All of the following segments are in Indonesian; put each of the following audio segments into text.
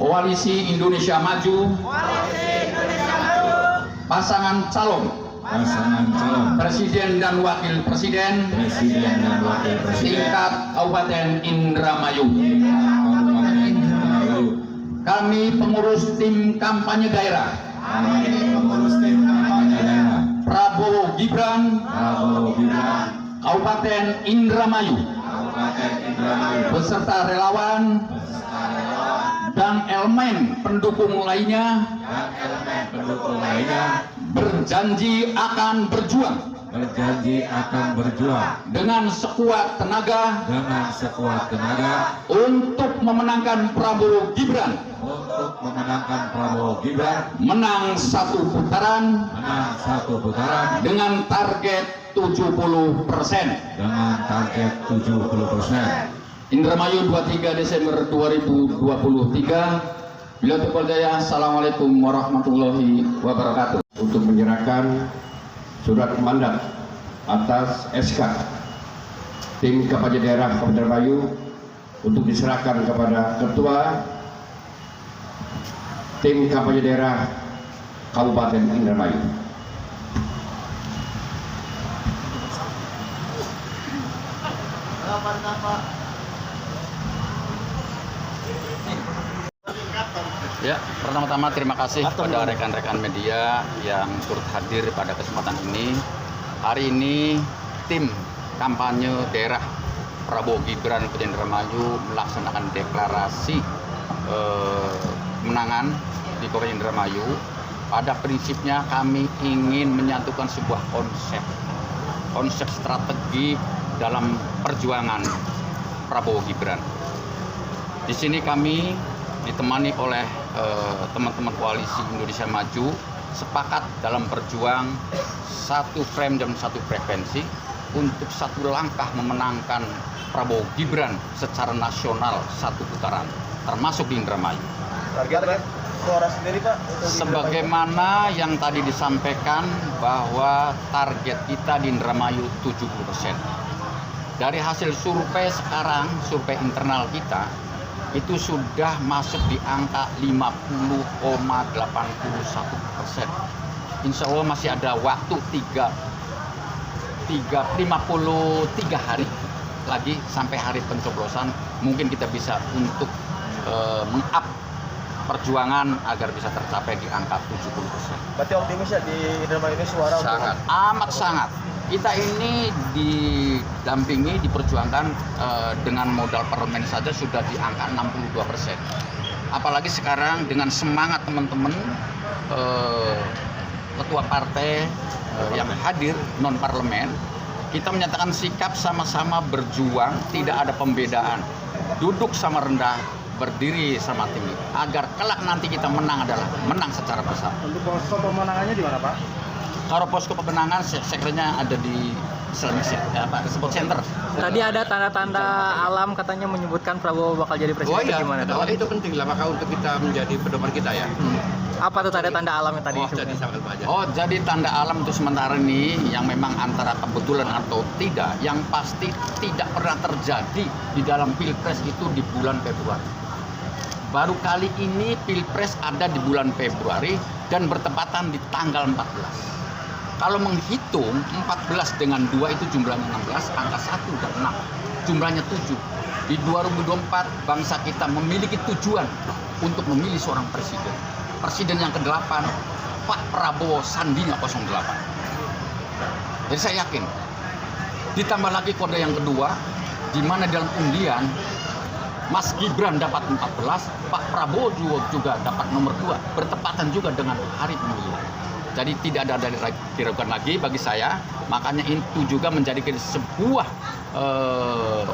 Koalisi Indonesia Maju, pasangan calon Presiden dan Wakil Presiden tingkat Kabupaten Indramayu. Kami pengurus tim kampanye daerah Prabowo Gibran Kabupaten Indramayu beserta relawan dan elemen pendukung lainnya berjanji akan berjuang dengan sekuat tenaga untuk memenangkan Prabowo Gibran menang satu putaran dengan target 70%. Indramayu 23 Desember 2023. Bila terpercaya, Assalamualaikum warahmatullahi wabarakatuh. Untuk menyerahkan surat mandat atas SK tim kampanye daerah Kabupaten Indramayu untuk diserahkan kepada Ketua tim kampanye daerah Kabupaten Indramayu. Ya, pertama-tama terima kasih kepada rekan-rekan media yang turut hadir pada kesempatan ini. Hari ini tim kampanye daerah Prabowo Gibran Kabupaten Indramayu melaksanakan deklarasi kemenangan di Kabupaten Indramayu. Pada prinsipnya kami ingin menyatukan sebuah konsep strategi dalam perjuangan Prabowo Gibran. Di sini kami ditemani oleh teman-teman koalisi Indonesia Maju sepakat dalam berjuang satu frame dan satu frekuensi untuk satu langkah memenangkan Prabowo Gibran secara nasional satu putaran termasuk di Indramayu. Target suara sendiri Pak? Sebagaimana yang tadi disampaikan bahwa target kita di Indramayu 70%. Dari hasil survei sekarang, survei internal kita itu sudah masuk di angka 50,81%. Insya Allah masih ada waktu 53 hari lagi sampai hari pencoblosan. Mungkin kita bisa untuk meng-up perjuangan agar bisa tercapai di angka 70%. Berarti optimis ya di Indramayu ini suara sangat, amat sangat. Kita ini didampingi, diperjuangkan dengan modal parlemen saja sudah di angka 62%. Apalagi sekarang dengan semangat teman-teman ketua partai yang hadir non parlemen, kita menyatakan sikap sama-sama berjuang, tidak ada pembedaan, duduk sama rendah, berdiri sama tinggi, agar kelak nanti kita menang adalah menang secara besar. Untuk posko pemenangannya di mana Pak? Kalau posko pemenangan sekretnya ada di Sport Center. Tadi ada tanda-tanda alam katanya menyebutkan Prabowo bakal jadi presiden. Oh iya, gimana? itu penting lah, maka untuk kita menjadi pedoman kita ya. Apa tuh tanda-tanda alam yang tadi? Jadi tanda alam untuk sementara ini yang memang antara kebetulan atau tidak, yang pasti tidak pernah terjadi di dalam Pilpres itu di bulan Februari. Baru kali ini Pilpres ada di bulan Februari dan bertepatan di tanggal 14. Kalau menghitung 14 dengan 2 itu jumlahnya 16, angka 1 dan 6, jumlahnya 7. Di 2024 bangsa kita memiliki tujuan untuk memilih seorang presiden. Presiden yang ke-8, Pak Prabowo sandinya 08. Jadi saya yakin, ditambah lagi kode yang kedua, di mana dalam undian Mas Gibran dapat 14, Pak Prabowo juga dapat nomor 2, bertepatan juga dengan hari pemilihan. Jadi tidak ada diragukan lagi bagi saya, makanya itu juga menjadi sebuah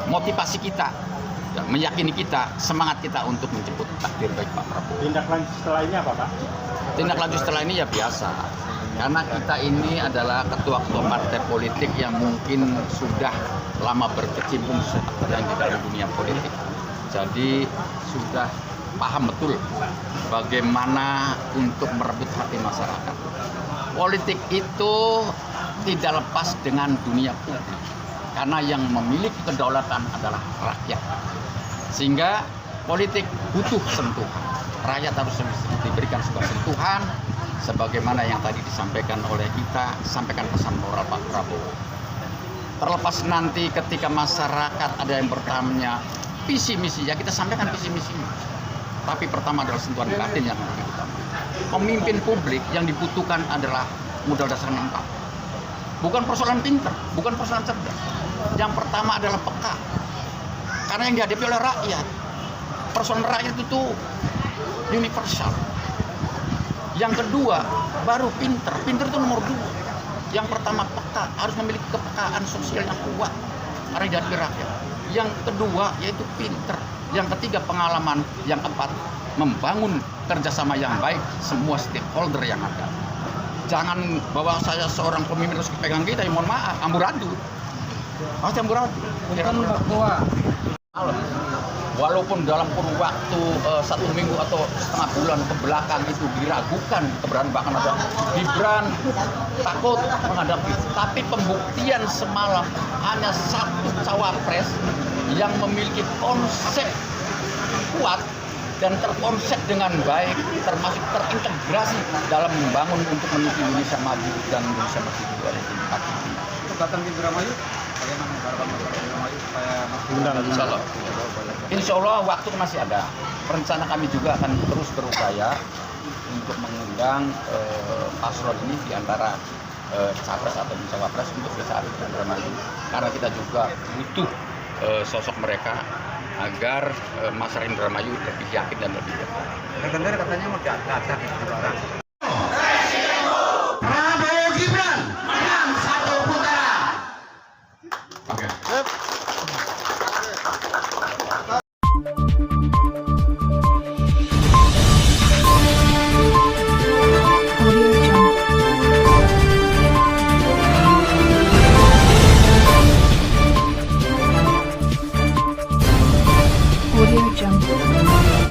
motivasi kita, meyakini kita, semangat kita untuk menjemput takdir baik Pak Prabowo. Tindak lanjut setelah ini apa Pak? Tindak lanjut setelah ini ya biasa, karena kita ini adalah ketua-ketua partai politik yang mungkin sudah lama berkecimpung di dalam dunia politik. Jadi sudah paham betul bagaimana untuk merebut hati masyarakat. Politik itu tidak lepas dengan dunia publik, karena yang memiliki kedaulatan adalah rakyat. Sehingga politik butuh sentuhan. rakyat harus diberikan sebuah sentuhan sebagaimana yang tadi disampaikan oleh kita, sampaikan pesan moral Pak Prabowo. Terlepas nanti ketika masyarakat ada yang bertanya visi misi, ya kita sampaikan visi misi. Tapi pertama adalah sentuhan batin yang lebih utama. Pemimpin publik yang dibutuhkan adalah modal dasarnya 4. Bukan persoalan pintar, bukan persoalan cerdas. Yang pertama adalah peka. Karena yang dihadapi oleh rakyat. Persoalan rakyat itu universal. Yang kedua, baru pintar. Pintar itu nomor 2. Yang pertama peka, harus memiliki kepekaan sosial yang kuat karena dihadapi rakyat. Yang kedua yaitu pintar. Yang ketiga pengalaman. Yang keempat membangun kerjasama yang baik semua stakeholder yang ada. Jangan bahwa saya seorang pemimpin terus pegang kita, mohon maaf, amburadul. Pasti amburadul. Bukan Papua. Walaupun dalam kurun waktu 1 minggu atau setengah bulan ke belakang itu diragukan keberadaan, bahkan ada Gibran takut menghadapi, tapi pembuktian semalam hanya satu cawapres yang memiliki konsep kuat dan terkonsep dengan baik, termasuk terintegrasi dalam membangun untuk menuju Indonesia maju dan Indonesia bersih 2045. Untuk datang ke Indramayu, bagaimana harapan Bapak Indramayu supaya Insya Allah waktu masih ada. Rencana kami juga akan terus berupaya untuk mengundang paslon ini di antara capres atau cawapres untuk bisa ada di Indramayu. Karena kita juga butuh sosok mereka agar masyarakat Indramayu lebih yakin dan lebih yakin. Legendir katanya mau diacak orang.